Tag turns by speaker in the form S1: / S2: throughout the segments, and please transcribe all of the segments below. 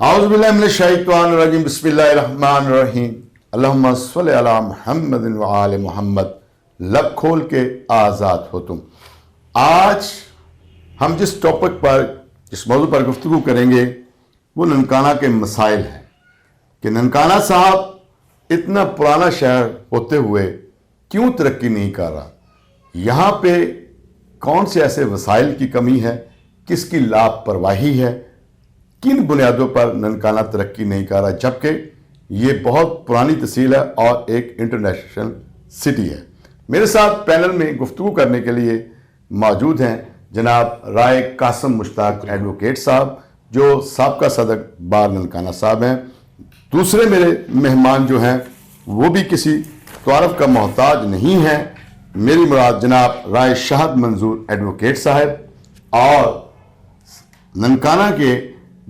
S1: اعوذ باللہ من الشیطان الرجیم بسم اللہ الرحمن الرحیم اللہم صلی علی محمد وآل محمد. لب کھول کے آزاد ہو تم. آج ہم جس ٹاپک پر جس موضوع پر گفتگو کریں گے وہ ننکانہ کے مسائل ہیں کہ ننکانہ صاحب اتنا پرانا شہر ہوتے ہوئے کیوں ترقی نہیں کر رہا. یہاں پہ کون سے ایسے وسائل کی کمی ہے, کس کی لاپرواہی ہے, کن بنیادوں پر ننکانہ ترقی نہیں کر رہا, جبکہ یہ بہت پرانی تحصیل ہے اور ایک انٹرنیشنل سٹی ہے. میرے ساتھ پینل میں گفتگو کرنے کے لیے موجود ہیں جناب رائے قاسم مشتاق ایڈوکیٹ صاحب جو سابقہ صدر بار ننکانہ صاحب ہیں. دوسرے میرے مہمان جو ہیں وہ بھی کسی تعارف کا محتاج نہیں ہیں. میری مراد جناب رائے شہد منظور ایڈوکیٹ صاحب اور ننکانہ کے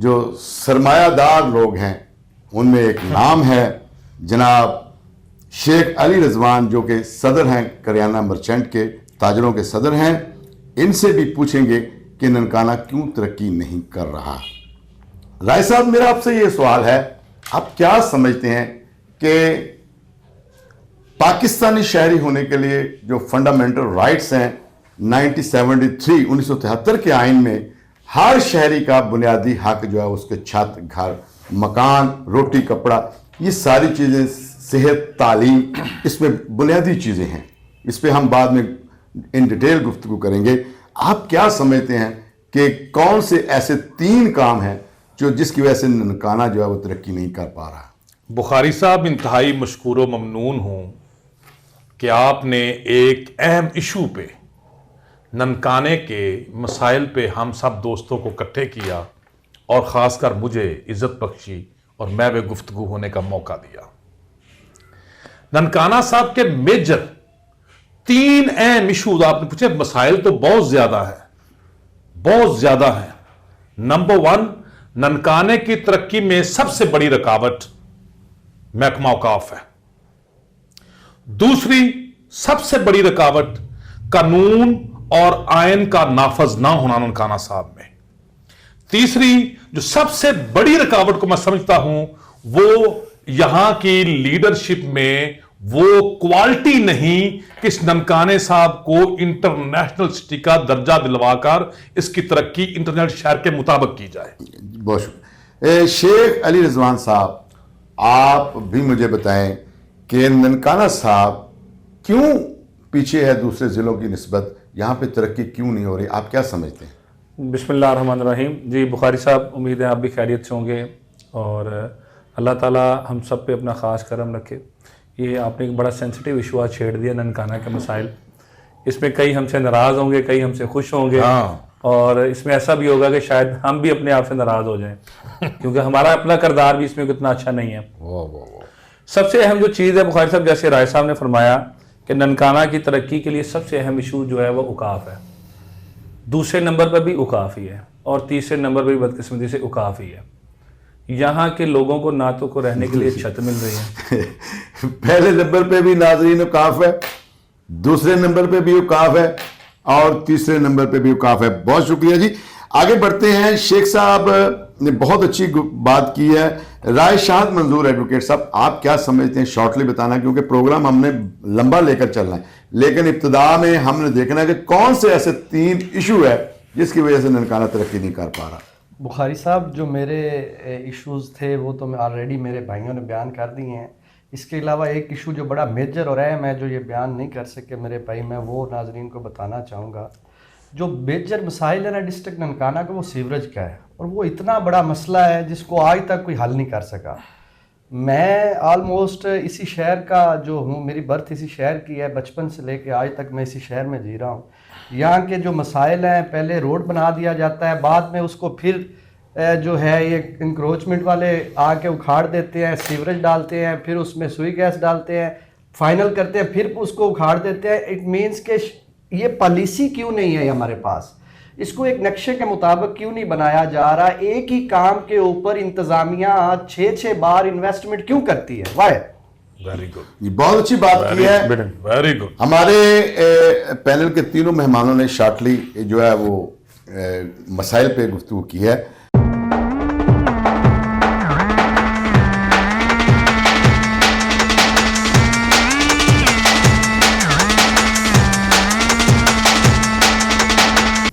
S1: جو سرمایہ دار لوگ ہیں ان میں ایک نام ہے جناب شیخ علی رضوان جو کہ صدر ہیں کریانہ مرچنٹ کے تاجروں کے صدر ہیں. ان سے بھی پوچھیں گے کہ ننکانہ کیوں ترقی نہیں کر رہا. رائے صاحب میرا آپ سے یہ سوال ہے, آپ کیا سمجھتے ہیں کہ پاکستانی شہری ہونے کے لیے جو فنڈامنٹل رائٹس ہیں 1973 کے آئین میں ہر شہری کا بنیادی حق جو ہے اس کے چھت, گھر, مکان, روٹی, کپڑا, یہ ساری چیزیں, صحت, تعلیم, اس میں بنیادی چیزیں ہیں. اس پہ ہم بعد میں ان ڈیٹیل گفتگو کریں گے. آپ کیا سمجھتے ہیں کہ کون سے ایسے 3 کام ہیں جو جس کی وجہ سے ننکانہ جو ہے وہ ترقی نہیں کر پا رہا؟
S2: بخاری صاحب انتہائی مشکور و ممنون ہوں کہ آپ نے ایک اہم ایشو پہ, ننکانے کے مسائل پہ ہم سب دوستوں کو اکٹھے کیا اور خاص کر مجھے عزت بخشی اور میں بھی گفتگو ہونے کا موقع دیا. ننکانہ صاحب کے میجر 3 اہم ایشوز آپ نے پوچھے. مسائل تو بہت زیادہ ہیں. نمبر 1, ننکانے کی ترقی میں سب سے بڑی رکاوٹ محکمہ اوقاف ہے. دوسری سب سے بڑی رکاوٹ قانون اور آئین کا نافذ نہ ہونا ننکانہ صاحب میں. تیسری جو سب سے بڑی رکاوٹ کو میں سمجھتا ہوں وہ یہاں کی لیڈرشپ میں وہ کوالٹی نہیں کہ اس ننکانے صاحب کو انٹرنیشنل سٹی کا درجہ دلوا کر اس کی ترقی انٹرنیشنل شہر کے مطابق کی جائے.
S1: بہت شکریہ. شیخ علی رضوان صاحب آپ بھی مجھے بتائیں کہ ننکانہ صاحب کیوں پیچھے ہے دوسرے ضلعوں کی نسبت, یہاں پہ ترقی کیوں نہیں ہو رہی, آپ کیا سمجھتے ہیں؟
S3: بسم اللہ الرحمن الرحیم. جی بخاری صاحب, امید ہے آپ بھی خیریت سے ہوں گے اور اللہ تعالیٰ ہم سب پہ اپنا خاص کرم رکھے. یہ آپ نے ایک بڑا سینسٹیو ایشو آج چھیڑ دیا, ننکانہ کے مسائل. اس میں کئی ہم سے ناراض ہوں گے, کئی ہم سے خوش ہوں گے, اور اس میں ایسا بھی ہوگا کہ شاید ہم بھی اپنے آپ سے ناراض ہو جائیں کیونکہ ہمارا اپنا کردار بھی اس میں اتنا اچھا نہیں ہے. سب سے اہم جو چیز ہے بخاری صاحب, جیسے رائے صاحب نے فرمایا کہ ننکانہ کی ترقی کے لیے سب سے اہم ایشو جو ہے وہ اوقاف ہے. دوسرے نمبر پر بھی اوقاف ہی ہے اور تیسرے نمبر پر بھی بدقسمتی سے اوقاف ہی ہے. یہاں کے لوگوں کو نہ تو کو رہنے کے لیے چھت مل رہی ہے.
S1: پہلے نمبر پہ بھی ناظرین اوقاف ہے, دوسرے نمبر پہ بھی اوقاف ہے اور تیسرے نمبر پہ بھی اوقاف ہے. بہت شکریہ جی. آگے بڑھتے ہیں. شیخ صاحب نے بہت اچھی بات کی ہے. رائے شہد منظور ایڈوکیٹ صاحب آپ کیا سمجھتے ہیں, شارٹلی بتانا کیونکہ پروگرام ہم نے لمبا لے کر چلنا ہے, لیکن ابتدا میں ہم نے دیکھنا ہے کہ کون سے ایسے 3 ایشو ہے جس کی وجہ سے ننکانہ ترقی نہیں کر پا رہا.
S4: بخاری صاحب جو میرے ایشوز تھے وہ تو میں آلریڈی میرے بھائیوں نے بیان کر دیے ہیں. اس کے علاوہ ایک ایشو جو بڑا میجر اور اہم ہے جو یہ بیان نہیں کر سکے میرے بھائی, میں وہ ناظرین کو بتانا چاہوں گا. جو میجر مسائل ہے نا ڈسٹرکٹ ننکانہ کا, وہ سیوریج کا ہے اور وہ اتنا بڑا مسئلہ ہے جس کو آج تک کوئی حل نہیں کر سکا. میں آلموسٹ اسی شہر کا جو ہوں, میری برتھ اسی شہر کی ہے, بچپن سے لے کے آج تک میں اسی شہر میں جی رہا ہوں. یہاں کے جو مسائل ہیں, پہلے روڈ بنا دیا جاتا ہے, بعد میں اس کو پھر جو ہے یہ انکروچمنٹ والے آ کے اکھاڑ دیتے ہیں, سیوریج ڈالتے ہیں, پھر اس میں سوئی گیس ڈالتے ہیں, فائنل کرتے ہیں, پھر اس کو اکھاڑ دیتے ہیں. اٹ مینس کہ یہ پالیسی کیوں نہیں ہے ہمارے پاس, اس کو ایک نقشے کے مطابق کیوں نہیں بنایا جا رہا. ایک ہی کام کے اوپر انتظامیہ 6 بار انویسٹمنٹ کیوں کرتی ہے, وائی؟
S2: ویری گڈ,
S1: یہ بہت اچھی بات کی ہے.
S2: Very good.
S1: ہمارے پینل کے تینوں مہمانوں نے شارٹلی جو ہے وہ مسائل پہ گفتگو کی ہے.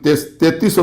S1: 3300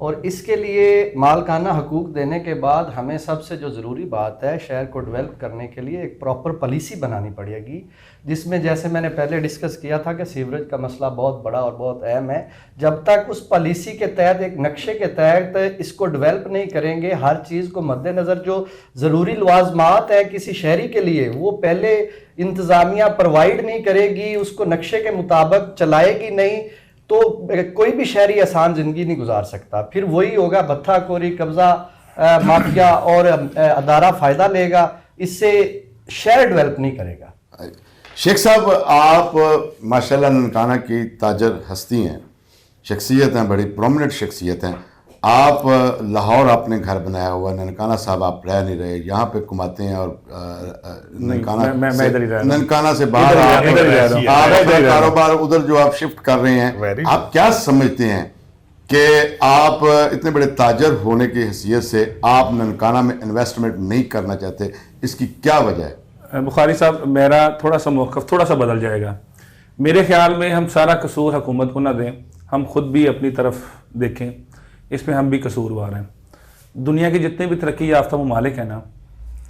S4: اور اس کے لیے مالکانہ حقوق دینے کے بعد ہمیں سب سے جو ضروری بات ہے شہر کو ڈیولپ کرنے کے لیے ایک پراپر پالیسی بنانی پڑے گی، جس میں جیسے میں نے پہلے ڈسکس کیا تھا کہ سیوریج کا مسئلہ بہت بڑا اور بہت اہم ہے. جب تک اس پالیسی کے تحت ایک نقشے کے تحت اس کو ڈیولپ نہیں کریں گے، ہر چیز کو مد نظر جو ضروری لوازمات ہیں کسی شہری کے لیے وہ پہلے انتظامیہ پرووائڈ نہیں کرے گی، اس کو نقشے کے مطابق چلائے گی نہیں، تو کوئی بھی شہری آسان زندگی نہیں گزار سکتا. پھر وہی ہوگا بتھا کوری، قبضہ مافیا اور ادارہ فائدہ لے گا، اس سے شہر ڈیولپ نہیں کرے گا.
S1: شیخ صاحب آپ ماشاءاللہ ننکانہ کی تاجر ہستی ہیں، شخصیت ہیں، بڑی پرومننٹ شخصیت ہیں. آپ لاہور آپ نے گھر بنایا ہوا، ننکانہ صاحب آپ رہ نہیں رہے، یہاں پہ کماتے ہیں اور ننکانہ سے باہر آپ کاروبار ادھر جو آپ شفٹ کر رہے ہیں، آپ کیا سمجھتے ہیں کہ آپ اتنے بڑے تاجر ہونے کی حیثیت سے آپ ننکانہ میں انویسٹمنٹ نہیں کرنا چاہتے، اس کی کیا وجہ ہے؟
S3: بخاری صاحب میرا تھوڑا سا موقف تھوڑا سا بدل جائے گا. میرے خیال میں ہم سارا قصور حکومت کو نہ دیں، ہم خود بھی اپنی طرف دیکھیں، اس میں ہم بھی قصوروار ہیں. دنیا کے جتنے بھی ترقی یافتہ ممالک ہیں نا،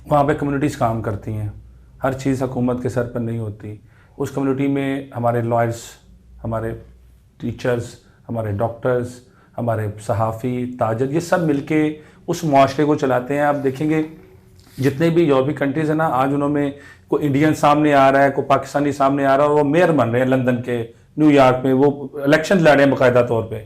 S3: وہاں پہ کمیونٹیز کام کرتی ہیں، ہر چیز حکومت کے سر پر نہیں ہوتی. اس کمیونٹی میں ہمارے لائرز، ہمارے ٹیچرز، ہمارے ڈاکٹرز، ہمارے صحافی، تاجر، یہ سب مل کے اس معاشرے کو چلاتے ہیں. آپ دیکھیں گے جتنے بھی یورپی کنٹریز ہیں نا، آج انہوں میں کوئی انڈین سامنے آ رہا ہے، کوئی پاکستانی سامنے آ رہا ہے، اور وہ میئر بن رہے ہیں لندن کے، نیو یارک میں، وہ الیکشن لڑ رہے ہیں باقاعدہ طور پہ.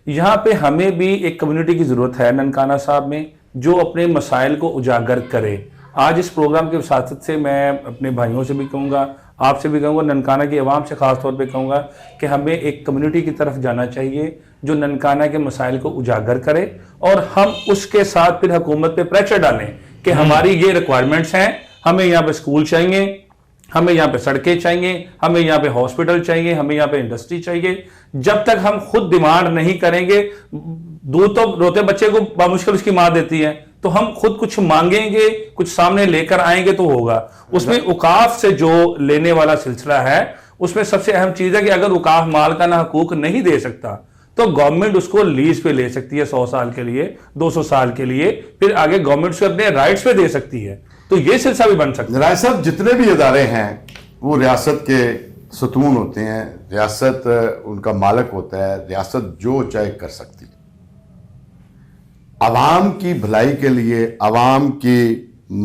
S3: یہاں پہ ہمیں بھی ایک کمیونٹی کی ضرورت ہے ننکانہ صاحب میں، جو اپنے مسائل کو اجاگر کرے. آج اس پروگرام کی وساطت سے میں اپنے بھائیوں سے بھی کہوں گا، آپ سے بھی کہوں گا، ننکانہ کی عوام سے خاص طور پہ کہوں گا کہ ہمیں ایک کمیونٹی کی طرف جانا چاہیے جو ننکانہ کے مسائل کو اجاگر کرے، اور ہم اس کے ساتھ پھر حکومت پہ پریشر ڈالیں کہ ہماری یہ ریکوائرمنٹس ہیں، ہمیں یہاں پہ اسکول چاہیے، ہمیں یہاں پہ سڑکیں چاہیے، ہمیں یہاں پہ ہاسپٹل چاہیے، ہمیں یہاں پہ انڈسٹری چاہیے. جب تک ہم خود ڈیمانڈ نہیں کریں گے، دودھ تو روتے بچے کو بامشکل اس کی ماں دیتی ہے، تو ہم خود کچھ مانگیں گے، کچھ سامنے لے کر آئیں گے تو ہوگا. اس میں اوقاف سے جو لینے والا سلسلہ ہے، اس میں سب سے اہم چیز ہے کہ اگر اوقاف مالکانہ حقوق نہیں دے سکتا تو گورنمنٹ اس کو لیز پہ لے سکتی ہے 100 سال کے لیے، 200 سال کے لیے، پھر آگے گورنمنٹ سے اپنے رائٹس پہ دے سکتی ہے. تو یہ سلسلہ بھی بن سکتا ہے.
S1: رائے صاحب، جتنے بھی ادارے ہیں وہ ریاست کے ستون ہوتے ہیں، ریاست ان کا مالک ہوتا ہے، ریاست جو چاہے کر سکتی ہے. عوام کی بھلائی کے لیے، عوام کی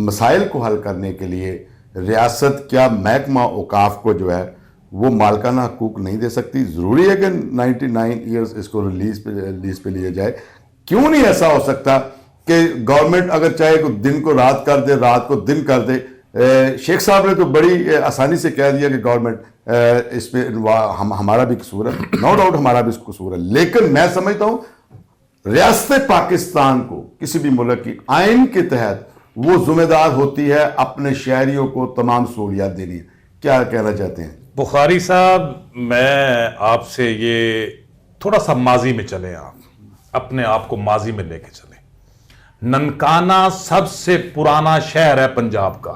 S1: مسائل کو حل کرنے کے لیے ریاست کیا محکمہ اوقاف کو جو ہے وہ مالکانہ حقوق نہیں دے سکتی؟ ضروری ہے کہ 99 ایئرز اس کو لیز پہ لیا جائے. کیوں نہیں ایسا ہو سکتا کہ گورنمنٹ اگر چاہے کہ دن کو رات کر دے، رات کو دن کر دے؟ شیخ صاحب نے تو بڑی آسانی سے کہہ دیا کہ گورنمنٹ اس پہ ہمارا بھی قصور ہے. نو ڈاؤٹ ہمارا بھی قصور ہے، لیکن میں سمجھتا ہوں ریاست پاکستان کو کسی بھی ملک کی آئین کے تحت وہ ذمہ دار ہوتی ہے اپنے شہریوں کو تمام سہولیات دینی. کیا کہنا چاہتے ہیں؟
S2: بخاری صاحب، میں آپ سے یہ تھوڑا سا ماضی میں چلیں، آپ اپنے آپ کو ماضی میں لے کے چلیں. ننکانہ سب سے پرانا شہر ہے پنجاب کا،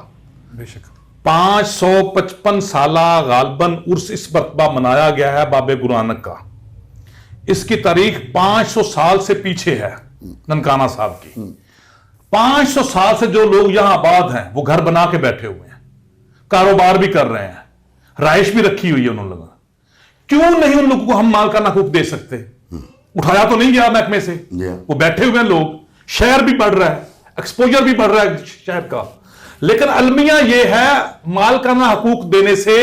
S3: بے شک.
S2: 555 سالہ غالباً عرس اس مرتبہ منایا گیا ہے بابے گرو نانک کا. اس کی تاریخ 500 سال سے پیچھے ہے ننکانہ صاحب کی. 500 سال سے جو لوگ یہاں آباد ہیں وہ گھر بنا کے بیٹھے ہوئے ہیں، کاروبار بھی کر رہے ہیں، رہائش بھی رکھی ہوئی ہے انہوں نے. کیوں نہیں ان لوگوں کو ہم مالکانہ حقوق دے سکتے؟ اٹھایا تو نہیں گیا محکمے سے، وہ بیٹھے ہوئے ہیں لوگ، شہر بھی بڑھ رہا ہے، ایکسپوجر بھی بڑھ رہا ہے شہر کا. لیکن المیہ یہ ہے مالکانہ حقوق دینے سے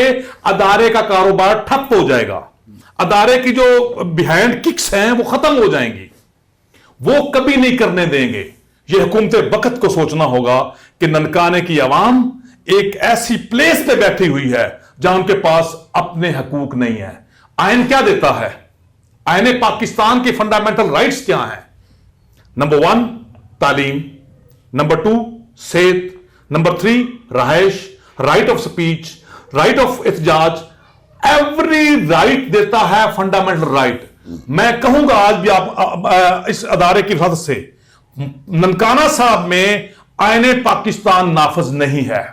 S2: ادارے کا کاروبار ٹھپ ہو جائے گا، ادارے کی جو بیہائنڈ ککس ہیں وہ ختم ہو جائیں گی، وہ کبھی نہیں کرنے دیں گے. یہ حکومت وقت کو سوچنا ہوگا کہ ننکانے کی عوام ایک ایسی پلیس پہ بیٹھی ہوئی ہے جہاں ان کے پاس اپنے حقوق نہیں ہیں. آئین کیا دیتا ہے؟ آئین پاکستان کی فنڈامنٹل رائٹس کیا ہیں؟ نمبر 1 تعلیم، نمبر 2 صحت، نمبر 3 رہائش، right of speech, right of احتجاج. ایوری رائٹ دیتا ہے فنڈامنٹل رائٹ. میں کہوں گا آج بھی آپ اس ادارے کی وساطت سے، ننکانہ صاحب میں آئین پاکستان نافذ نہیں ہے.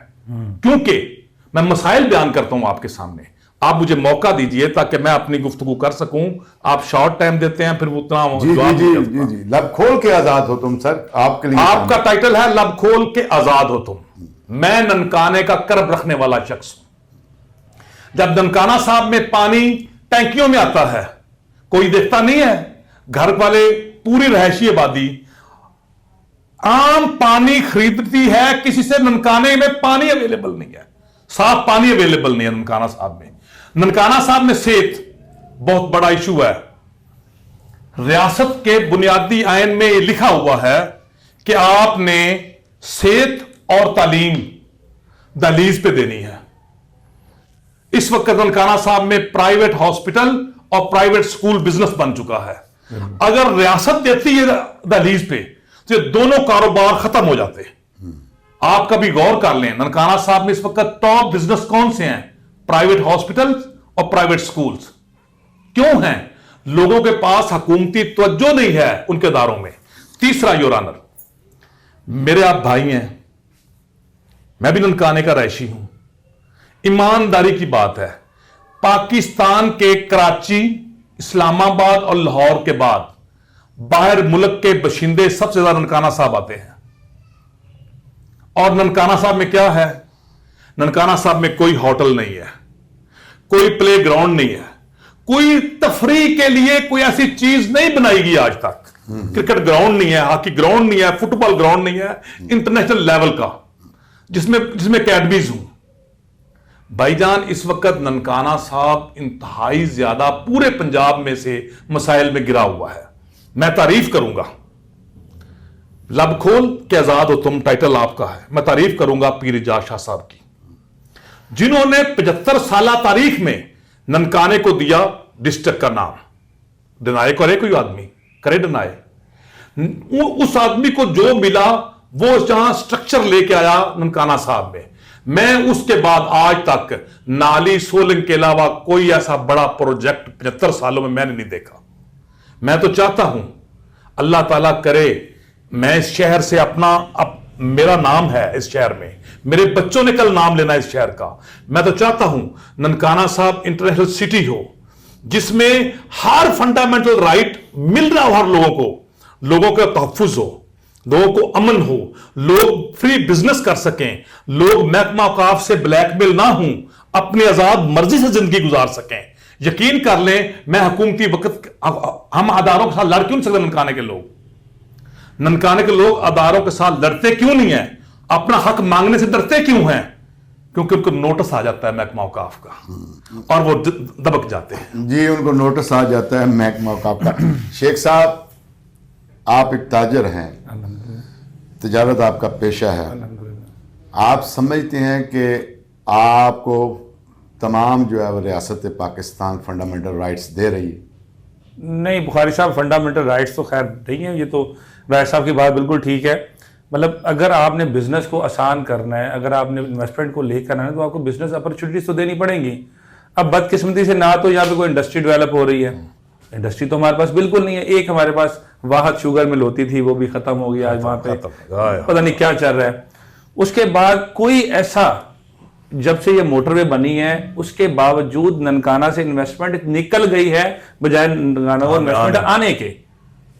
S2: کیونکہ میں مسائل بیان کرتا ہوں آپ کے سامنے. آپ مجھے موقع دیجئے تاکہ میں اپنی گفتگو کر سکوں. آپ شارٹ ٹائم دیتے ہیں پھر اتنا
S1: جی
S2: جواب
S1: جی
S2: نہیں کر
S1: جی
S2: سکتا.
S1: جی لب کھول کے آزاد ہو تم سر, آپ کے لیے
S2: آپ کا ٹائٹل ہے لب کھول کے آزاد ہو تم. میں ننکانے کا کرب رکھنے والا شخص ہوں. جب ننکانہ صاحب میں پانی ٹینکیوں میں آتا ہے کوئی دیکھتا نہیں ہے. گھر والے پوری رہائشی آبادی عام پانی خریدتی ہے کسی سے. ننکانے میں پانی اویلیبل نہیں ہے, صاف پانی اویلیبل نہیں ہے ننکانہ صاحب میں. ننکانہ صاحب میں صحت بہت بڑا ایشو ہے. ریاست کے بنیادی آئین میں یہ لکھا ہوا ہے کہ آپ نے صحت اور تعلیم دہلیز پہ دینی ہے. اس وقت ننکانہ صاحب میں پرائیویٹ ہاسپٹل اور پرائیویٹ سکول بزنس بن چکا ہے. اگر ریاست دیتی ہے دہلیز پہ تو یہ دونوں کاروبار ختم ہو جاتے. آپ کبھی غور کر لیں ننکانہ صاحب میں اس وقت ٹاپ بزنس کون سے ہیں؟ پرائیویٹ ہاسپٹل اور پرائیویٹ سکولز. کیوں ہیں؟ لوگوں کے پاس حکومتی توجہ نہیں ہے ان کے اداروں میں. تیسرا یور آنر, میرے آپ بھائی ہیں, میں بھی ننکانے کا رہائشی ہوں. ایمانداری کی بات ہے, پاکستان کے کراچی, اسلام آباد اور لاہور کے بعد باہر ملک کے باشندے سب سے زیادہ ننکانہ صاحب آتے ہیں. اور ننکانہ صاحب میں کیا ہے؟ ننکانہ صاحب میں کوئی ہوٹل نہیں ہے, کوئی پلے گراؤنڈ نہیں ہے, کوئی تفریح کے لیے کوئی ایسی چیز نہیں بنائی گئی آج تک. کرکٹ گراؤنڈ نہیں ہے, ہاکی گراؤنڈ نہیں ہے, فٹ بال گراؤنڈ نہیں ہے انٹرنیشنل لیول کا جس میں اکیڈمیز ہوں. بھائی جان اس وقت ننکانہ صاحب انتہائی زیادہ پورے پنجاب میں سے مسائل میں گرا ہوا ہے. میں تعریف کروں گا, لب کھول کے آزاد ہو تم ٹائٹل آپ کا ہے. میں تعریف کروں گا پیر اجاز شاہ صاحب کی, جنہوں نے 75 سالہ تاریخ میں ننکانے کو دیا ڈسٹرکٹ کا نام. ڈنائے کرے کوئی آدمی, کرے ڈنائے. اس آدمی کو جو ملا وہ جہاں سٹرکچر لے کے آیا ننکانہ صاحب میں. میں اس کے بعد آج تک نالی سولنگ کے علاوہ کوئی ایسا بڑا پروجیکٹ 75 سالوں میں نے نہیں دیکھا. میں تو چاہتا ہوں اللہ تعالیٰ کرے میں اس شہر سے میرا نام ہے اس شہر میں, میرے بچوں نے کل نام لینا اس شہر کا. میں تو چاہتا ہوں ننکانہ صاحب انٹرنیشنل سٹی ہو جس میں ہر فنڈامنٹل رائٹ مل رہا ہو, ہر لوگوں کا تحفظ ہو, لوگوں کو امن ہو, لوگ فری بزنس کر سکیں, لوگ محکمہ اوقاف سے بلیک میل نہ ہوں, اپنی آزاد مرضی سے زندگی گزار سکیں. یقین کر لیں میں حکومتی وقت ہم اداروں کے ساتھ لڑ کیوں نہیں سکتے. ننکانے کے لوگ اداروں کے ساتھ لڑتے کیوں نہیں ہیں؟ اپنا حق مانگنے سے ڈرتے کیوں ہیں؟ کیونکہ ان کو نوٹس آ جاتا ہے محکمہ اوقاف کا اور وہ دبک جاتے ہیں.
S1: جی ان کو نوٹس آ جاتا ہے محکمہ اوقاف کا. شیخ صاحب آپ ایک تاجر ہیں, تجارت آپ کا پیشہ ہے, آپ سمجھتے ہیں کہ آپ کو تمام جو ہے وہ ریاست پاکستان فنڈامنٹل رائٹس دے رہی ہے؟
S3: نہیں بخاری صاحب, فنڈامنٹل رائٹس تو خیر نہیں ہیں. یہ تو رائٹ صاحب کی بات بالکل ٹھیک ہے. مطلب اگر آپ نے بزنس کو آسان کرنا ہے, اگر آپ نے انویسٹمنٹ کو لے کر آنا ہے تو آپ کو بزنس اپرچونیٹیز تو دینی پڑیں گی. اب بدقسمتی سے نہ تو یہاں پہ کوئی انڈسٹری ڈیولپ ہو رہی ہے, انڈسٹری تو ہمارے پاس بالکل نہیں ہے. ایک ہمارے پاس واحد شوگر مل ہوتی تھی, وہ بھی ختم ہو گئی. آج وہاں پہ پتہ نہیں کیا چل رہا ہے. اس کے بعد کوئی ایسا, جب سے یہ موٹر وے بنی ہے اس کے باوجود ننکانہ سے انویسٹمنٹ نکل گئی ہے بجائے ننکانہ کو انویسٹمنٹ آنے کے.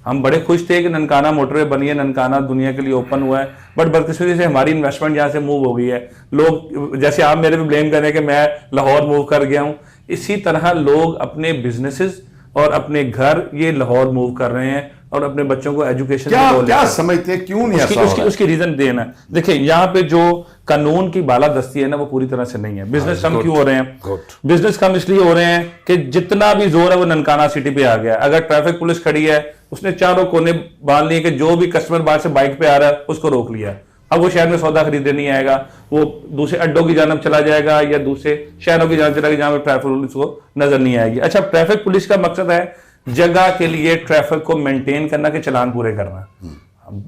S3: ہم بڑے خوش تھے کہ ننکانہ موٹر وے بنی ہے, ننکانہ دنیا کے لیے اوپن ہوا ہے, بٹ بدقسمتی سے ہماری انویسٹمنٹ یہاں سے موو ہو گئی ہے. لوگ جیسے آپ میرے پہ بلیم کر رہے ہیں کہ میں لاہور موو کر گیا ہوں, اسی طرح لوگ اپنے بزنسز اور اپنے گھر یہ لاہور موو کر رہے ہیں اور اپنے بچوں کو ایجوکیشن
S1: کیا سمجھتے ہیں کیوں نہیں ایسا ہو رہا ہے؟
S3: اس کی ریزن دینا ہے. دیکھیں یہاں پہ جو قانون کی بالادستی ہے نا وہ پوری طرح سے نہیں ہے. بزنس کم کیوں ہو رہے ہیں؟ بزنس کم اس لیے ہو رہے ہیں کہ جتنا بھی زور ہے وہ ننکانہ سٹی پہ آ گیا. اگر ٹریفک پولیس کھڑی ہے اس نے چاروں کونے باندھ لیے کہ جو بھی کسٹمر باہر سے بائک پہ آ رہا ہے اس کو روک لیا. اب وہ شہر میں سودا خریدنے نہیں آئے گا, وہ دوسرے اڈوں کی جانب چلا جائے گا یا دوسرے شہروں کی جانب چلا جائے گا جہاں پہ ٹریفک پولیس کو نظر نہیں آئے گی. اچھا ٹریفک پولیس کا مقصد ہے جگہ کے لیے ٹریفک کو مینٹین کرنا, کہ چلان پورے کرنا.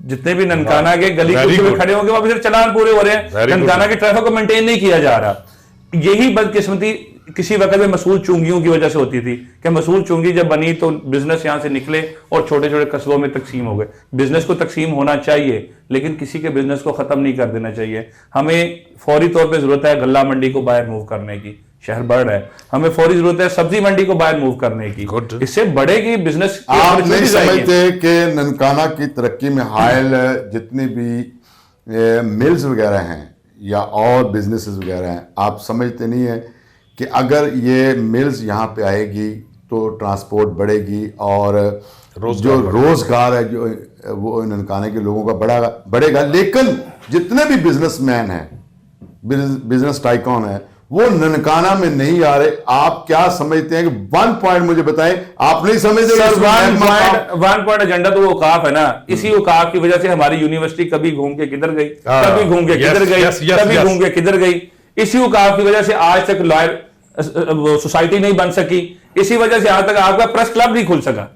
S3: جتنے بھی ننکانہ کے گلی کوچے میں کھڑے ہوں گے وہاں پہ صرف چلان پورے ہو رہے ہیں, ننکانہ کے ٹریفک کو مینٹین نہیں کیا جا رہا. یہی بدقسمتی کسی وقت میں مسعود چونگیوں کی وجہ سے ہوتی تھی کہ مسعود چونگی جب بنی تو بزنس یہاں سے نکلے اور چھوٹے چھوٹے قصبوں میں تقسیم ہو گئے. بزنس کو تقسیم ہونا چاہیے لیکن کسی کے بزنس کو ختم نہیں کر دینا چاہیے. ہمیں فوری طور پہ ضرورت ہے غلہ منڈی کو باہر موو کرنے کی, شہر بڑھ رہا ہے, ہمیں فوری ضرورت ہے سبزی منڈی کو باہر موو کرنے کی, اس سے بڑھے گی بزنس.
S1: آپ نہیں سمجھتے کہ ننکانہ کی ترقی میں حائل جتنے بھی ملز وغیرہ ہیں یا اور بزنسز وغیرہ ہیں, آپ سمجھتے نہیں ہیں کہ اگر یہ ملز یہاں پہ آئے گی تو ٹرانسپورٹ بڑھے گی اور جو روزگار ہے جو وہ ننکانہ کے لوگوں کا بڑھے گا. لیکن جتنے بھی بزنس مین ہیں, بزنس ٹائکون ہیں, وہ ننکانہ میں نہیں آ رہے. آپ کیا سمجھتے ہیں کہ 1 پوائنٹ مجھے بتائیں, آپ نہیں سمجھتے؟
S3: 1 پوائنٹ ایجنڈا تو وہ اوقاف ہے نا, اسی اوقاف کی وجہ سے ہماری یونیورسٹی کبھی گھوم کے کدھر گئی, کبھی گھوم کے کدھر گئی, کبھی گھوم کے کدھر گئی. اسی اوقاف کی وجہ سے آج تک لائر سوسائٹی نہیں بن سکی, اسی وجہ سے آج تک آپ کا پریس کلب نہیں کھل سکا.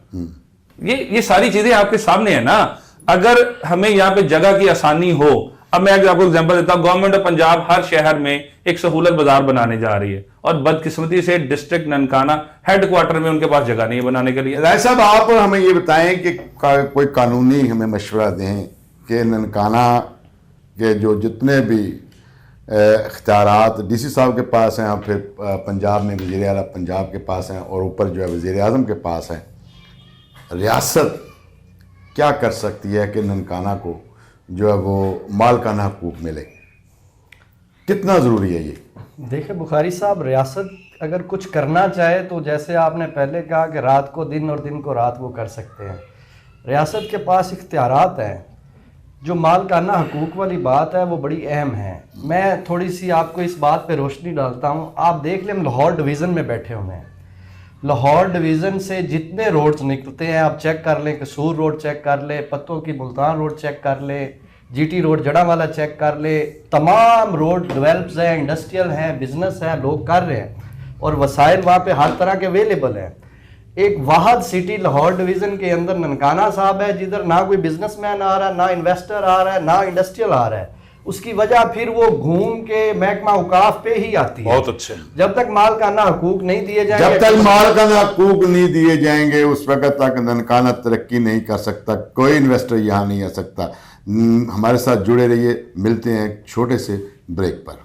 S3: یہ ساری چیزیں آپ کے سامنے ہیں نا. اگر ہمیں یہاں پہ جگہ کی آسانی ہو, اب میں آپ کو ایگزامپل دیتا ہوں, گورنمنٹ آف پنجاب ہر شہر میں ایک سہولت بازار بنانے جا رہی ہے, اور بدقسمتی سے ڈسٹرکٹ ننکانہ ہیڈ کوارٹر میں ان کے پاس جگہ نہیں ہے بنانے کے لیے.
S1: رائے صاحب, آپ ہمیں یہ بتائیں کہ کوئی قانونی ہمیں مشورہ دیں کہ ننکانہ کے جو جتنے بھی اختیارات ڈی سی صاحب کے پاس ہیں, اور پھر پنجاب میں وزیر اعلیٰ پنجاب کے پاس ہیں, اور اوپر جو ہے وزیر اعظم کے پاس ہیں, ریاست کیا کر سکتی ہے کہ ننکانہ کو جو ہے وہ مالکانہ حقوق ملے؟ کتنا ضروری ہے یہ؟
S4: دیکھیں بخاری صاحب, ریاست اگر کچھ کرنا چاہے تو جیسے آپ نے پہلے کہا کہ رات کو دن اور دن کو رات وہ کر سکتے ہیں. ریاست کے پاس اختیارات ہیں. جو مالکانہ حقوق والی بات ہے وہ بڑی اہم ہے. میں تھوڑی سی آپ کو اس بات پہ روشنی ڈالتا ہوں. آپ دیکھ لیں, ہم لاہور ڈویژن میں بیٹھے ہوئے ہیں. لاہور ڈویژن سے جتنے روڈز نکلتے ہیں آپ چیک کر لیں, قصور روڈ چیک کر لیں, پتوں کی ملتان روڈ چیک کر لیں, جی ٹی روڈ جڑا والا چیک کر لیں, تمام روڈ ڈیولپز ہیں, انڈسٹریل ہیں, بزنس ہیں, لوگ کر رہے ہیں, اور وسائل وہاں پہ ہر طرح کے اویلیبل ہیں. ایک واحد سٹی لاہور ڈویژن کے اندر ننکانہ صاحب ہے, جدھر نہ کوئی بزنس مین آ رہا ہے, نہ انویسٹر آ رہا ہے, نہ انڈسٹریل آ رہا ہے. اس کی وجہ پھر وہ گھوم کے محکمہ اوقاف پہ ہی آتی ہے.
S2: بہت اچھے.
S4: جب تک مالکانہ حقوق نہیں دیے جائیں گے,
S1: جب تک مالکانہ حقوق نہیں دیے جائیں گے اس وقت تک ننکانہ ترقی نہیں کر سکتا. کوئی انویسٹر یہاں نہیں آ سکتا. ہمارے ساتھ جڑے رہیے, ملتے ہیں ایک چھوٹے سے بریک پر.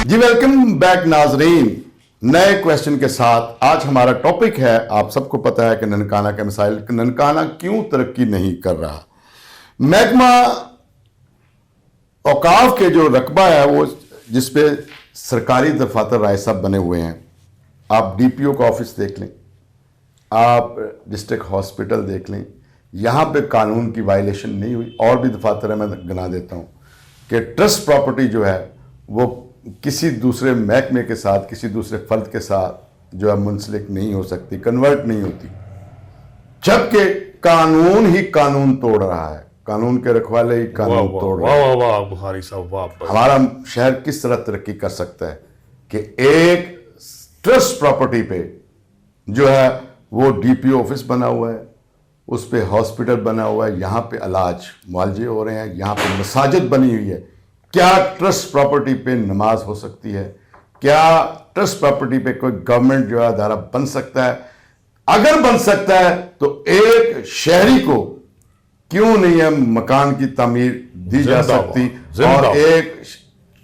S1: جی ویلکم بیک ناظرین, نئے کویسچن کے ساتھ. آج ہمارا ٹاپک ہے, آپ سب کو پتا ہے کہ ننکانہ کے مسائل, ننکانہ کیوں ترقی نہیں کر رہا. محکمہ اوقاف کے جو رقبہ ہے وہ جس پہ سرکاری دفاتر رائے صاحب بنے ہوئے ہیں, آپ ڈی پی او کا آفس دیکھ لیں, آپ ڈسٹرکٹ ہاسپٹل دیکھ لیں, یہاں پہ قانون کی وائلیشن نہیں ہوئی. اور بھی دفاتر ہیں, میں گنا دیتا ہوں کہ ٹرسٹ پراپرٹی جو ہے وہ کسی دوسرے محکمے کے ساتھ, کسی دوسرے فرد کے ساتھ جو ہے منسلک نہیں ہو سکتی, کنورٹ نہیں ہوتی, جبکہ قانون ہی قانون توڑ رہا ہے. قانون کے رکھوالے ہی قانون توڑ رہے ہیں.
S2: واہ واہ بخاری صاحب, واہ.
S1: ہمارا شہر کس طرح ترقی کر سکتا ہے کہ ایک ٹرسٹ پراپرٹی پہ جو ہے وہ ڈی پی او آفس بنا ہوا ہے, اس پہ ہاسپٹل بنا ہوا ہے, یہاں پہ علاج معالجے ہو رہے ہیں, یہاں پہ مساجد بنی ہوئی ہے. کیا ٹرسٹ پراپرٹی پہ نماز ہو سکتی ہے؟ کیا ٹرسٹ پراپرٹی پہ کوئی گورنمنٹ جو ہے ادارہ بن سکتا ہے؟ اگر بن سکتا ہے تو ایک شہری کو کیوں نہیں ہے مکان کی تعمیر دی جا سکتی, اور ایک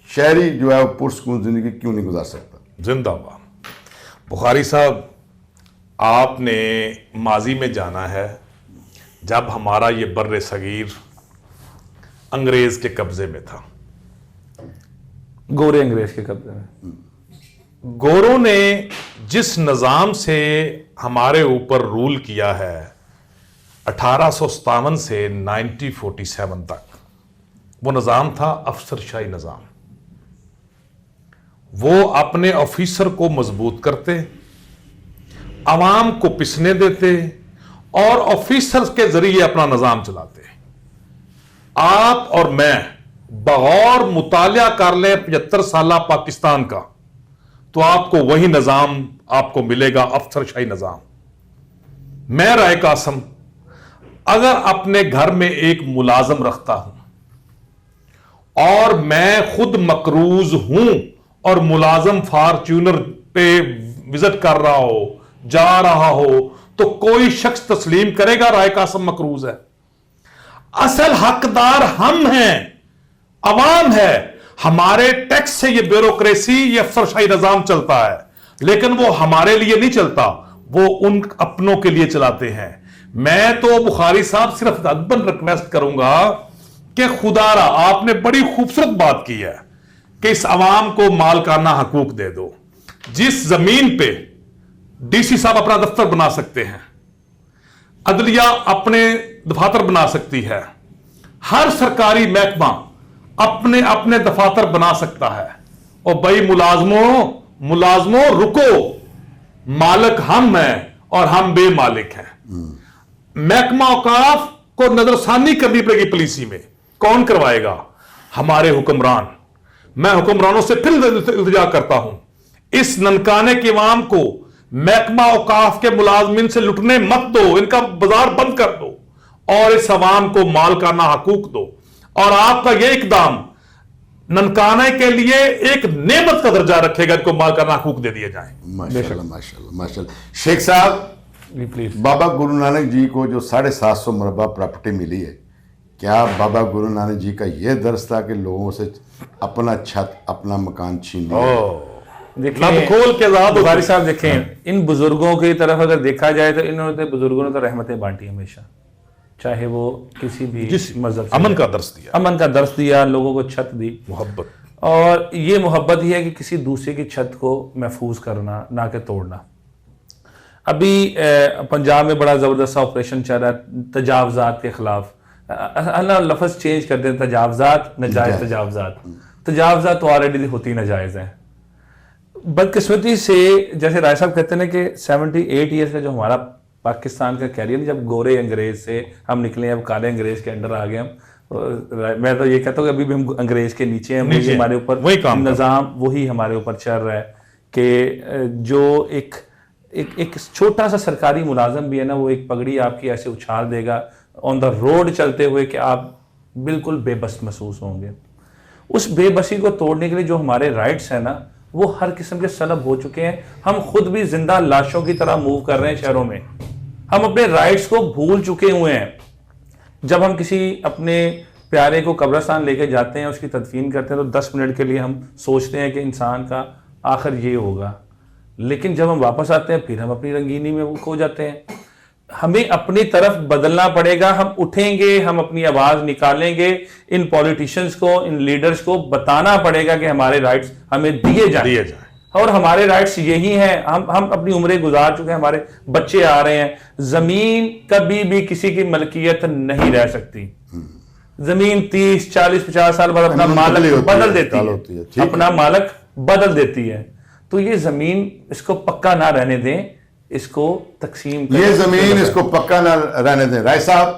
S1: شہری جو ہے پرسکون زندگی کیوں نہیں گزار سکتا؟
S2: زندہ باد. بخاری صاحب, آپ نے ماضی میں جانا ہے جب ہمارا یہ بر صغیر انگریز کے قبضے میں تھا.
S3: گورے انگریز کے قبضے میں.
S2: گوروں نے جس نظام سے ہمارے اوپر رول کیا ہے 1857 سے 1947 تک, وہ نظام تھا افسر شاہی نظام. وہ اپنے آفیسر کو مضبوط کرتے, عوام کو پسنے دیتے, اور آفیسر کے ذریعے اپنا نظام چلاتے. آپ اور میں بغور مطالعہ کر لیں 75 سالہ پاکستان کا, تو آپ کو وہی نظام آپ کو ملے گا, افسر شاہی نظام. میں رائے قاسم اگر اپنے گھر میں ایک ملازم رکھتا ہوں اور میں خود مقروض ہوں اور ملازم فارچونر پہ وزٹ کر رہا ہو، جا رہا ہو، تو کوئی شخص تسلیم کرے گا رائے قاسم مقروض ہے؟ اصل حقدار ہم ہیں، عوام ہے. ہمارے ٹیکس سے یہ بیوروکریسی، یہ افسرشاہی نظام چلتا ہے، لیکن وہ ہمارے لیے نہیں چلتا، وہ ان اپنوں کے لیے چلاتے ہیں. میں تو بخاری صاحب صرف ادبن ریکویسٹ کروں گا کہ خدا را آپ نے بڑی خوبصورت بات کی ہے کہ اس عوام کو مالکانہ حقوق دے دو. جس زمین پہ ڈی سی صاحب اپنا دفتر بنا سکتے ہیں، عدلیہ اپنے دفاتر بنا سکتی ہے، ہر سرکاری محکمہ اپنے اپنے دفاتر بنا سکتا ہے، اور بھائی ملازموں رکو، مالک ہم ہیں اور ہم بے مالک ہیں. محکمہ اوقاف کو نظر ثانی کرنی پڑے گی پالیسی میں. کون کروائے گا؟ ہمارے حکمران. میں حکمرانوں سے پھر التجا کرتا ہوں، اس ننکانے کے عوام کو محکمہ اوقاف کے ملازمین سے لٹنے مت دو، ان کا بازار بند کر دو اور اس عوام کو مالکانہ حقوق دو. اور آپ کا یہ اقدام ننکانے کے لیے ایک نعمت کا درجہ رکھے گا، ان کو مالکانہ حقوق دے دیے جائیں.
S1: ماشاءاللہ ماشاءاللہ ماشاءاللہ. شیخ صاحب،
S3: جی پلیز.
S1: بابا گرو نانک جی کو جو 750 مربع پراپرٹی ملی ہے، کیا بابا گرو نانک جی کا یہ درس تھا کہ لوگوں سے اپنا چھت، اپنا مکان چھین لیا؟
S3: بخاری صاحب دیکھیں، ان بزرگوں کی طرف اگر دیکھا جائے تو انہوں نے بزرگوں نے تو رحمتیں بانٹی ہمیشہ، چاہے وہ کسی بھی مذہب سے.
S2: امن کا درس دیا،
S3: امن کا درس دیا، لوگوں کو چھت دی،
S2: محبت.
S3: اور یہ محبت ہی ہے کہ کسی دوسرے کی چھت کو محفوظ کرنا، نہ کہ توڑنا. ابھی پنجاب میں بڑا زبردست آپریشن چل رہا ہے تجاوزات کے خلاف. اللہ لفظ چینج کر دیں، تجاوزات، ناجائز تجاوزات. تجاوزات تو آلریڈی ہوتی ناجائز ہیں. بدقسمتی سے جیسے رائے صاحب کہتے ہیں کہ 78 ایئرس کا جو ہمارا پاکستان کا کیریئر، جب گورے انگریز سے ہم نکلے، اب کالے انگریز کے انڈر آ گئے ہم. میں تو یہ کہتا ہوں کہ ابھی بھی ہم انگریز کے نیچے ہیں، وہی ہمارے اوپر نظام، وہی ہمارے اوپر چل رہا ہے کہ جو ایک چھوٹا سا سرکاری ملازم بھی ہے نا، وہ ایک پگڑی آپ کی ایسے اچھال دے گا آن دا روڈ چلتے ہوئے کہ آپ بالکل بے بس محسوس ہوں گے. اس بے بسی کو توڑنے کے لیے جو ہمارے رائٹس ہیں نا، وہ ہر قسم کے سلب ہو چکے ہیں. ہم خود بھی زندہ لاشوں کی طرح موو کر رہے ہیں شہروں میں. ہم اپنے رائٹس کو بھول چکے ہوئے ہیں. جب ہم کسی اپنے پیارے کو قبرستان لے کے جاتے ہیں، اس کی تدفین کرتے ہیں، تو 10 منٹ کے لیے ہم سوچتے ہیں کہ انسان کا آخر یہ ہوگا، لیکن جب ہم واپس آتے ہیں پھر ہم اپنی رنگینی میں کھو جاتے ہیں. ہمیں اپنی طرف بدلنا پڑے گا. ہم اٹھیں گے، ہم اپنی آواز نکالیں گے. ان پولیٹیشنز کو، ان لیڈرز کو بتانا پڑے گا کہ ہمارے رائٹس ہمیں دیے جائیں. اور ہمارے رائٹس یہی ہیں. ہم اپنی عمریں گزار چکے ہیں، ہمارے بچے آ رہے ہیں. زمین کبھی بھی کسی کی ملکیت نہیں رہ سکتی. زمین 30 40 50 سال بعد اپنا مالک بدل دیتی ہے، اپنا مالک بدل دیتی ہے. تو یہ زمین اس کو پکا نہ رہنے دیں، اس کو تقسیم کریں.
S1: یہ زمین اس کو پکا نہ رہنے دیں. رائے صاحب،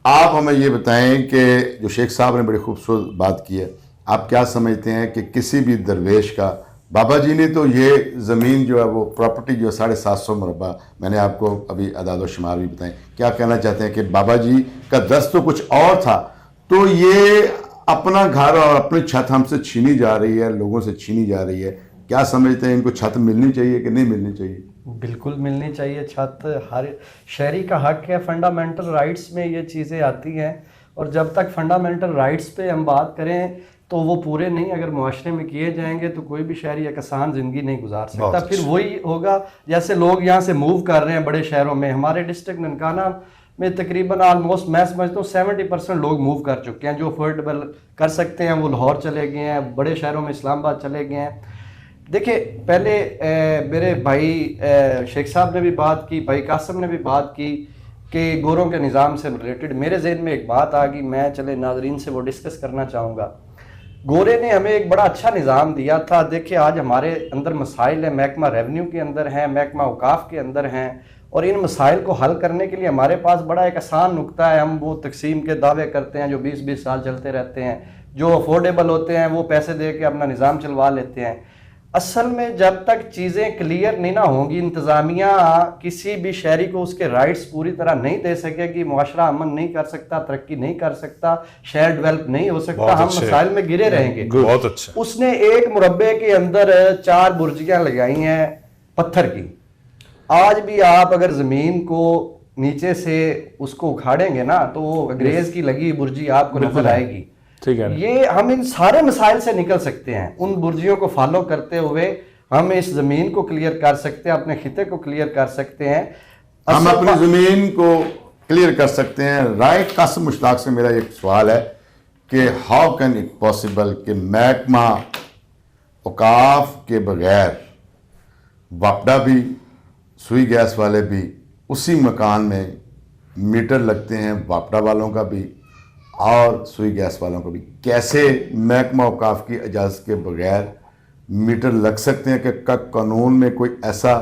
S1: آپ ہمیں یہ بتائیں کہ جو شیخ صاحب نے بڑی خوبصورت بات کی ہے، آپ کیا سمجھتے ہیں کہ کسی بھی درویش کا، بابا جی نے تو یہ زمین جو ہے وہ پراپرٹی جو ہے 750 مربع، میں نے آپ کو ابھی اعداد و شمار بھی بتائیں، کیا کہنا چاہتے ہیں کہ بابا جی کا درس تو کچھ اور تھا، تو یہ اپنا گھر اور اپنی چھت ہم سے چھینی جا رہی ہے، لوگوں سے چھینی جا رہی ہے. کیا سمجھتے ہیں ان کو چھت ملنی چاہیے کہ نہیں ملنی چاہیے؟
S4: بالکل ملنی چاہیے. چھت ہر شہری کا حق ہے. فنڈامنٹل رائٹس میں یہ چیزیں آتی ہیں، اور جب تک فنڈامنٹل رائٹس پہ ہم بات کریں تو وہ پورے نہیں اگر معاشرے میں کیے جائیں گے تو کوئی بھی شہری ایک آسان زندگی نہیں گزار سکتا. پھر وہی ہوگا جیسے لوگ یہاں سے موو کر رہے ہیں بڑے شہروں میں. ہمارے ڈسٹرکٹ ننکانہ میں تقریباً آلموسٹ میں سمجھتا ہوں 70% لوگ موو کر چکے ہیں. جو افورڈیبل کر سکتے ہیں وہ لاہور چلے گئے ہیں، بڑے شہروں میں اسلام آباد چلے گئے ہیں. دیکھیں، پہلے میرے بھائی شیخ صاحب نے بھی بات کی، بھائی قاسم نے بھی بات کی کہ گوروں کے نظام سے ریلیٹڈ میرے ذہن میں ایک بات آ گئی، میں چلے ناظرین سے وہ ڈسکس کرنا چاہوں گا. گورے نے ہمیں ایک بڑا اچھا نظام دیا تھا. دیکھیں آج ہمارے اندر مسائل ہیں، محکمہ ریونیو کے اندر ہیں، محکمہ اوقاف کے اندر ہیں، اور ان مسائل کو حل کرنے کے لیے ہمارے پاس بڑا ایک آسان نقطہ ہے. ہم وہ تقسیم کے دعوے کرتے ہیں جو 20 سال چلتے رہتے ہیں. جو افورڈیبل ہوتے ہیں وہ پیسے دے کے اپنا نظام چلوا لیتے ہیں. اصل میں جب تک چیزیں کلیئر نہیں نہ ہوں گی، انتظامیہ کسی بھی شہری کو اس کے رائٹس پوری طرح نہیں دے سکے گی، معاشرہ امن نہیں کر سکتا، ترقی نہیں کر سکتا، شہر ڈیولپ نہیں ہو سکتا، ہم مسائل میں گرے رہیں گے۔
S2: بہت اچھا۔
S4: اس نے ایک مربع کے اندر 4 برجیاں لگائی ہیں پتھر کی۔ آج بھی آپ اگر زمین کو نیچے سے اس کو اکھاڑیں گے نا تو وہ انگریز کی لگی برجی آپ کو نظر آئے گی۔
S3: ٹھیک ہے،
S4: یہ ہم ان سارے مسائل سے نکل سکتے ہیں، ان برجیوں کو فالو کرتے ہوئے ہم اس زمین کو کلیئر کر سکتے ہیں، اپنے خطے کو کلیئر کر سکتے ہیں،
S1: ہم اپنی زمین کو کلیئر کر سکتے ہیں۔ رائٹ قاسم مشتاق سے میرا ایک سوال ہے کہ ہاؤ کین اٹ پاسبل کہ محکمہ اوقاف کے بغیر واپڈا بھی، سوئی گیس والے بھی اسی مکان میں میٹر لگتے ہیں، واپڈا والوں کا بھی اور سوئی گیس والوں کو بھی، کیسے محکمہ اوقاف کی اجازت کے بغیر میٹر لگ سکتے ہیں؟ کہ قانون میں کوئی ایسا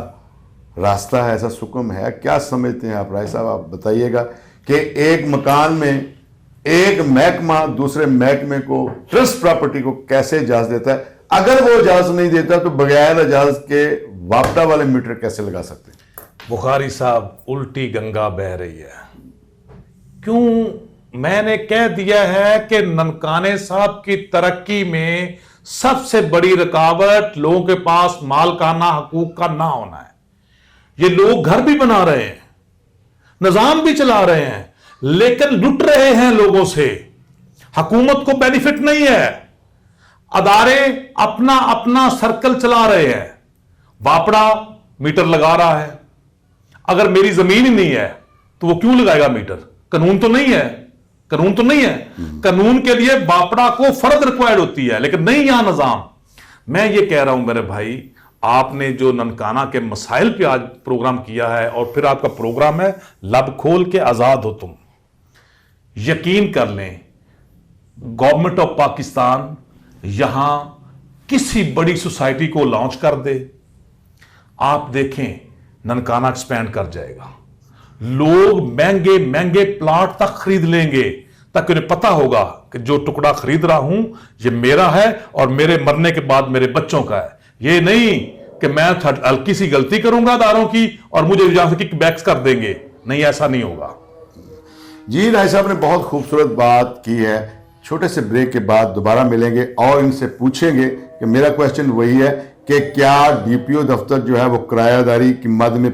S1: راستہ ہے، ایسا حکم ہے؟ کیا سمجھتے ہیں آپ رائے صاحب؟ آپ بتائیے گا کہ ایک مکان میں ایک محکمہ دوسرے محکمے کو ٹرسٹ پراپرٹی کو کیسے اجازت دیتا ہے؟ اگر وہ اجازت نہیں دیتا تو بغیر اجازت کے واپڈا والے میٹر کیسے لگا سکتے ہیں؟
S2: بخاری صاحب الٹی گنگا بہ رہی ہے۔ کیوں؟ میں نے کہہ دیا ہے کہ ننکانے صاحب کی ترقی میں سب سے بڑی رکاوٹ لوگوں کے پاس مالکانہ حقوق کا نہ ہونا ہے۔ یہ لوگ گھر بھی بنا رہے ہیں، نظام بھی چلا رہے ہیں، لیکن لٹ رہے ہیں لوگوں سے، حکومت کو بینیفٹ نہیں ہے، ادارے اپنا اپنا سرکل چلا رہے ہیں۔ واپڑا میٹر لگا رہا ہے، اگر میری زمین ہی نہیں ہے تو وہ کیوں لگائے گا میٹر؟ قانون تو نہیں ہے، قانون تو نہیں ہے۔ قانون کے لیے واپڑا کو فرض ریکوائرڈ ہوتی ہے، لیکن نہیں یہاں نظام۔ میں یہ کہہ رہا ہوں میرے بھائی، آپ نے جو ننکانہ کے مسائل پہ آج پروگرام کیا ہے اور پھر آپ کا پروگرام ہے لب کھول کے آزاد ہو تم، یقین کر لیں گورنمنٹ آف پاکستان یہاں کسی بڑی سوسائٹی کو لانچ کر دے، آپ دیکھیں ننکانہ ایکسپینڈ کر جائے گا، لوگ مہنگے مہنگے پلاٹ تک خرید لیں گے تاکہ انہیں پتا ہوگا کہ جو ٹکڑا خرید رہا ہوں یہ میرا ہے اور میرے مرنے کے بعد میرے بچوں کا ہے۔ یہ نہیں کہ میں ہلکی سی غلطی کروں گا اداروں کی اور مجھے یہاں سے کک بیکس کر دیں گے، نہیں، ایسا نہیں ہوگا۔
S1: جی رائے صاحب نے بہت خوبصورت بات کی ہے۔ چھوٹے سے بریک کے بعد دوبارہ ملیں گے اور ان سے پوچھیں گے کہ میرا کویسچن وہی ہے کہ کیا ڈی پی او دفتر جو ہے وہ کرایہ داری کی مد میں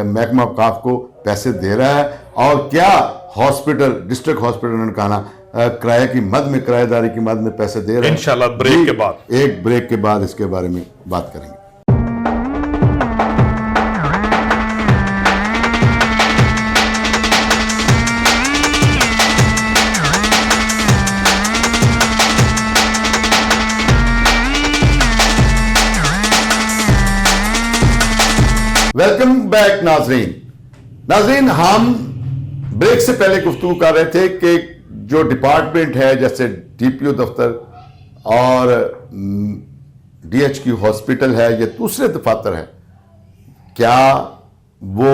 S1: محکمہ اوقاف کو پیسے دے رہا ہے، اور کیا ہاسپٹل ڈسٹرکٹ ہاسپٹل ننکانہ کرایہ کی مد میں، کرایہ داری کی مد میں پیسے دے رہے ہیں؟
S2: انشاءاللہ بریک کے بعد،
S1: ایک بریک کے بعد اس کے بارے میں بات کریں گے۔ ویلکم بیک ناظرین، ہم بریک سے پہلے گفتگو کر رہے تھے کہ جو ڈپارٹمنٹ ہے جیسے ڈی پی او دفتر اور ڈی ایچ کیو ہاسپٹل ہے یا دوسرے دفاتر ہیں، کیا وہ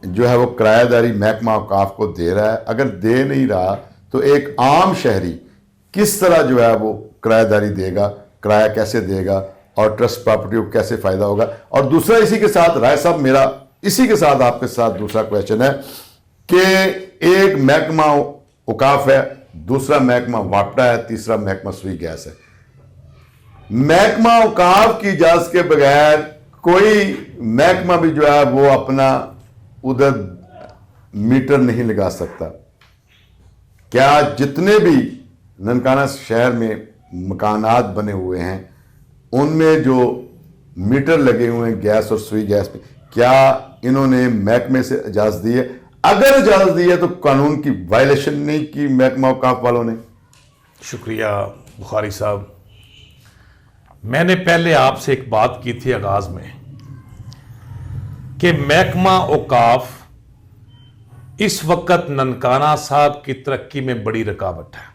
S1: جو ہے وہ کرایہ داری محکمہ اوقاف کو دے رہا ہے؟ اگر دے نہیں رہا تو ایک عام شہری کس طرح جو ہے وہ کرایہ داری دے گا، کرایہ کیسے دے گا اور ٹرسٹ پراپرٹی کو کیسے فائدہ ہوگا؟ اور دوسرا اسی کے ساتھ رائے صاحب میرا اسی کے ساتھ آپ کے ساتھ دوسرا کویسچن ہے کہ ایک محکمہ اوقاف ہے، دوسرا محکمہ واپڈا ہے، تیسرا محکمہ سوئی گیس ہے۔ محکمہ اوقاف کی اجازت کے بغیر کوئی محکمہ بھی جو ہے وہ اپنا ادھر میٹر نہیں لگا سکتا۔ کیا جتنے بھی ننکانہ شہر میں مکانات بنے ہوئے ہیں ان میں جو میٹر لگے ہوئے ہیں گیس اور سوئی گیس پہ، کیا انہوں نے محکمے سے اجازت دی ہے؟ اگر اجازت دی ہے تو قانون کی وائلیشن نہیں کی محکمہ اوقاف والوں نے؟
S2: شکریہ بخاری صاحب۔ میں نے پہلے آپ سے ایک بات کی تھی آغاز میں کہ محکمہ اوقاف اس وقت ننکانہ صاحب کی ترقی میں بڑی رکاوٹ ہے۔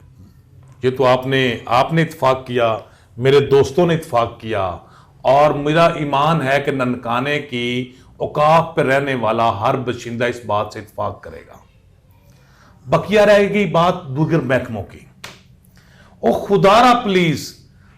S2: یہ تو آپ نے اتفاق کیا، میرے دوستوں نے اتفاق کیا، اور میرا ایمان ہے کہ ننکانے کی اوقاف پہ رہنے والا ہر باشندہ اس بات سے اتفاق کرے گا۔ بقیہ رہے گی بات دیگر محکموں کی۔ او خدا را پلیز،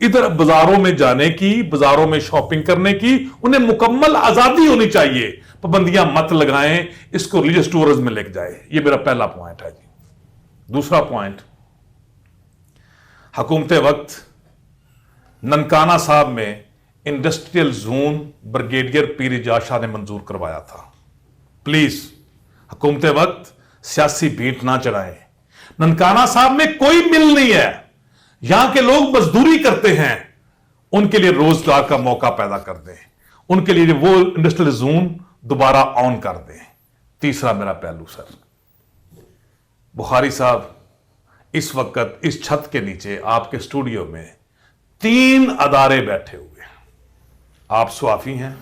S2: ادھر بازاروں میں جانے کی, بازاروں میں شاپنگ کرنے کی انہیں مکمل آزادی ہونی چاہیے. پابندیاں مت لگائیں, اس کو ریلیجس ٹورزم میں لے کے جائے. یہ میرا پہلا پوائنٹ ہے جی. دوسرا پوائنٹ, حکومت وقت ننکانہ صاحب میں انڈسٹریل زون بریگیڈیئر پیر اجاز شاہ نے منظور کروایا تھا. پلیز حکومت وقت سیاسی بھیٹ نہ چڑھائیں. ننکانہ صاحب میں کوئی مل نہیں ہے, یہاں کے لوگ مزدوری کرتے ہیں, ان کے لیے روزگار کا موقع پیدا کر دیں, ان کے لیے وہ انڈسٹریل زون دوبارہ آن کر دیں. تیسرا میرا پہلو سر, بخاری صاحب اس وقت اس چھت کے نیچے آپ کے اسٹوڈیو میں 3 ادارے بیٹھے ہوئے ہیں. آپ صحافی ہیں,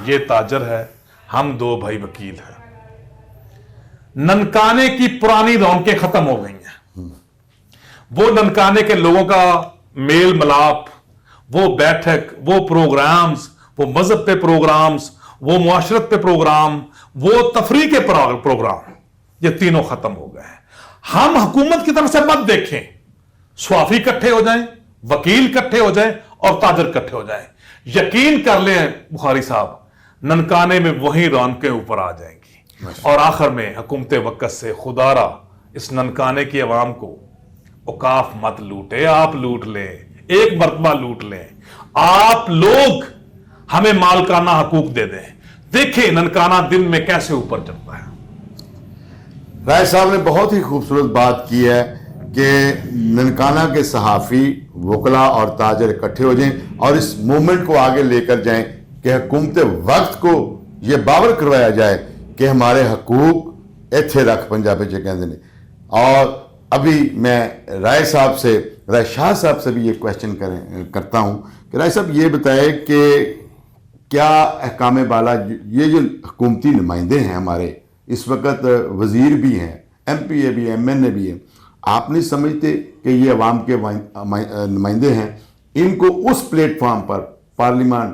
S2: یہ تاجر ہے, ہم 2 بھائی وکیل ہیں. ننکانے کی پرانی رونقیں ختم ہو گئی ہیں. وہ ننکانے کے لوگوں کا میل ملاپ, وہ بیٹھک, وہ پروگرامز, وہ مذہب پہ پروگرامز, وہ معاشرت پہ پروگرام, وہ تفریح کے پروگرام, یہ تینوں ختم ہو گئے ہیں. ہم حکومت کی طرف سے مت دیکھیں, صحافی اکٹھے ہو جائیں, وکیل اکٹھے ہو جائیں اور تاجر اکٹھے ہو جائیں. یقین کر لیں بخاری صاحب, ننکانے میں وہی رونقیں اوپر آ جائیں گی. اور آخر میں حکومت وقت سے خدا را اس ننکانے کی عوام کو اوقاف مت لوٹے, آپ لوٹ لیں, ایک مرتبہ لوٹ لیں. آپ لوگ ہمیں مالکانہ حقوق دے دیں, دیکھیں ننکانہ دن میں کیسے اوپر چڑھتا ہے.
S1: رائے صاحب نے بہت ہی خوبصورت بات کی ہے کہ ننکانہ کے صحافی, وکلا اور تاجر اکٹھے ہو جائیں اور اس موومنٹ کو آگے لے کر جائیں کہ حکومت وقت کو یہ باور کروایا جائے کہ ہمارے حقوق ایتھے رکھ پنجابی جو کہتے ہیں. اور ابھی میں رائے صاحب سے, رائے شاہ صاحب سے بھی یہ کویشچن کرتا ہوں کہ رائے صاحب یہ بتائے کہ کیا احکام بالا, یہ جو حکومتی نمائندے ہیں ہمارے اس وقت, وزیر بھی ہیں, ایم پی اے بھی ہیں, ایم این اے بھی ہیں, آپ نہیں سمجھتے کہ یہ عوام کے نمائندے ہیں, ان کو اس پلیٹ فارم پر پارلیمان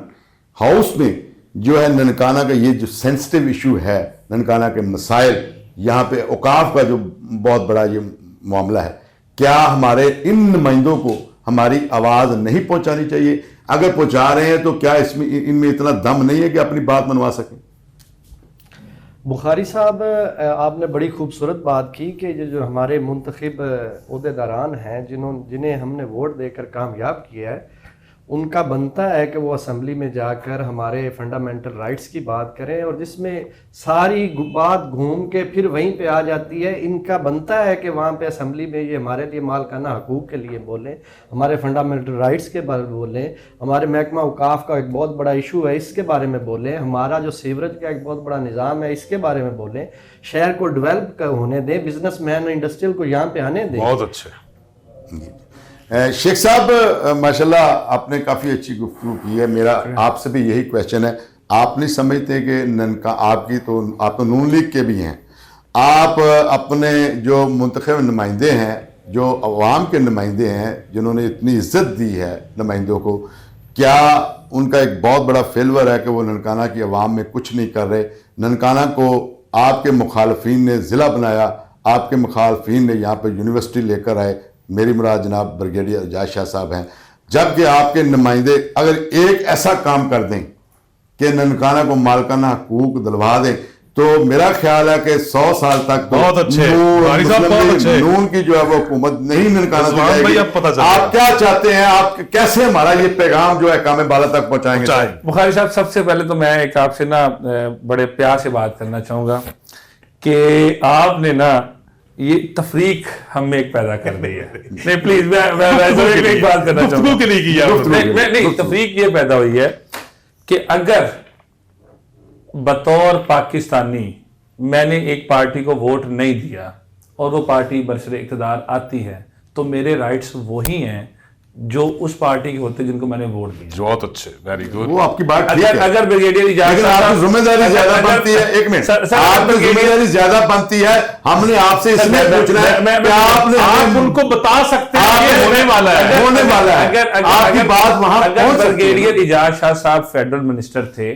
S1: ہاؤس میں جو ہے ننکانہ کا یہ جو سینسٹیو ایشو ہے, ننکانہ کے مسائل, یہاں پہ اوقاف کا جو بہت بڑا یہ معاملہ ہے, کیا ہمارے ان نمائندوں کو ہماری آواز نہیں پہنچانی چاہیے؟ اگر پہنچا رہے ہیں تو کیا اس میں ان میں اتنا دم نہیں ہے کہ اپنی بات منوا سکیں؟
S4: بخاری صاحب, آپ نے بڑی خوبصورت بات کی کہ جو ہمارے منتخب عہدیداران ہیں, جنہیں ہم نے ووٹ دے کر کامیاب کیا ہے, ان کا بنتا ہے کہ وہ اسمبلی میں جا کر ہمارے فنڈامنٹل رائٹس کی بات کریں, اور جس میں ساری بات گھوم کے پھر وہیں پہ آ جاتی ہے. ان کا بنتا ہے کہ وہاں پہ اسمبلی میں یہ ہمارے لیے مالکانہ حقوق کے لیے بولیں, ہمارے فنڈامنٹل رائٹس کے بارے میں بولیں, ہمارے محکمہ اوقاف کا ایک بہت بڑا ایشو ہے اس کے بارے میں بولیں, ہمارا جو سیوریج کا ایک بہت بڑا نظام ہے اس کے بارے میں بولیں, شہر کو ڈیولپ ہونے دیں, بزنس مین اور انڈسٹریل کو یہاں پہ آنے دیں.
S2: بہت اچھے.
S1: شیخ صاحب ماشاءاللہ آپ نے کافی اچھی گفتگو کی ہے. میرا آپ سے بھی یہی کویشچن ہے, آپ نہیں سمجھتے کہ آپ تو نون لیگ کے بھی ہیں, آپ اپنے جو منتخب نمائندے ہیں, جو عوام کے نمائندے ہیں, جنہوں نے اتنی عزت دی ہے نمائندوں کو, کیا ان کا ایک بہت بڑا فیلور ہے کہ وہ ننکانہ کی عوام میں کچھ نہیں کر رہے؟ ننکانہ کو آپ کے مخالفین نے ضلع بنایا, آپ کے مخالفین نے یہاں پہ یونیورسٹی لے کر آئے, میری مراد جناب بریگیڈیئر اجاز شاہ صاحب ہیں, جبکہ آپ کے نمائندے اگر ایک ایسا کام کر دیں کہ ننکانہ کو مالکانہ حقوق دلوا دیں تو میرا خیال ہے کہ 100 سال تک
S2: بہت اچھے
S1: نون کی جو ہے وہ حکومت نہیں ننکانہ سے جائے گی. آپ کیا چاہتے ہیں, آپ کیسے ہمارا یہ پیغام جو ہے احکام بالا تک پہنچائیں گے؟
S3: بخاری صاحب, سب سے پہلے تو میں ایک آپ سے نا بڑے پیار سے بات کرنا چاہوں گا کہ آپ نے نا یہ تفریق ہم میں ایک پیدا کر دی ہے. نہیں پلیز, میں ایک بات کرنا چاہوں گا. نہیں, تفریق یہ پیدا ہوئی ہے کہ اگر بطور پاکستانی میں نے ایک پارٹی کو ووٹ نہیں دیا اور وہ پارٹی برسر اقتدار آتی ہے تو میرے رائٹس وہی ہیں جو اس پارٹی کے ہوتے جن کو میں نے ووٹ دیا.
S2: بہت اچھے, ویری گڈ.
S1: وہ آپ کی بات ٹھیک ہے,
S3: اگر بریگیڈیئر اجاز
S1: آپ کی ذمہ داری زیادہ بنتی ہے. ایک منٹ, آپ کی ذمہ داری زیادہ بنتی ہے. ہم نے آپ سے اس لیے پوچھنا ہے کہ
S2: آپ ان کو بتا سکتے ہیں ہونے والا ہے.
S1: آپ کی بات وہاں پہنچ سکتی ہے.
S3: بریگیڈیئر اجاز شاہ صاحب فیڈرل منسٹر تھے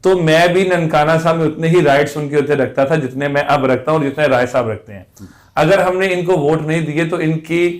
S3: تو میں بھی ننکانہ صاحب میں اتنے ہی رائٹس ان کے ہوتے رکھتا تھا جتنے میں اب رکھتا ہوں اور جتنے رائے صاحب رکھتے ہیں. اگر ہم نے ان کو ووٹ نہیں دیے تو ان کی